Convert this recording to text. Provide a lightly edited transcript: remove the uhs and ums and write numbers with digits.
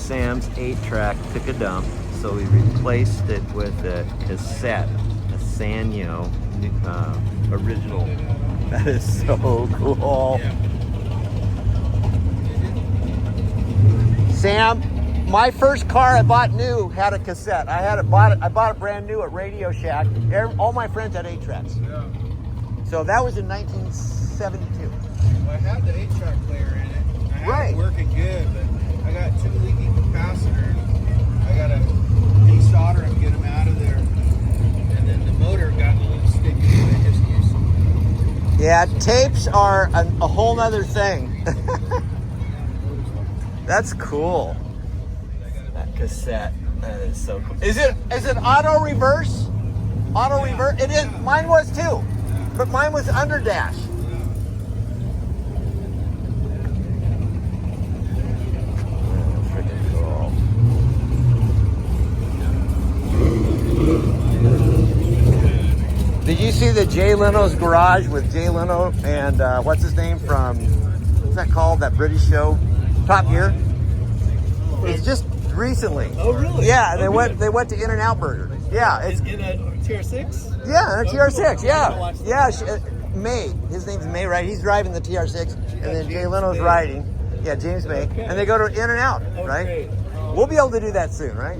Sam's 8-track took a dump, so we replaced it with a cassette, a Sanyo original. That is so cool. Sam, my first car I bought new had a cassette. I bought it brand new at Radio Shack. All my friends had 8-tracks. Yeah. So that was in 1972. Well, I had the 8-track player in it. I had it working good, but I got 2 leaky capacitors. I got to desolder them, get them out of there. And then the motor got a little sticky, so I just used them. Yeah, tapes are a whole nother thing. That's cool. That cassette, that is so cool. Is it auto reverse? Auto reverse? It is. Mine was too, but mine was under dash. Freaking cool. Did you see the Jay Leno's Garage with Jay Leno and what's his name from? What's that called? That British show, Top Gear. It's just recently. Oh, really? Yeah, they went to In-N-Out Burger. Yeah, it's in a TR6? yeah, in a TR6. Yeah. Yeah, May. His name's May, right? He's driving the TR6, and then Jay Leno's riding. Yeah, James May, and they go to In-N-Out, right? Okay. We'll be able to do that soon, right?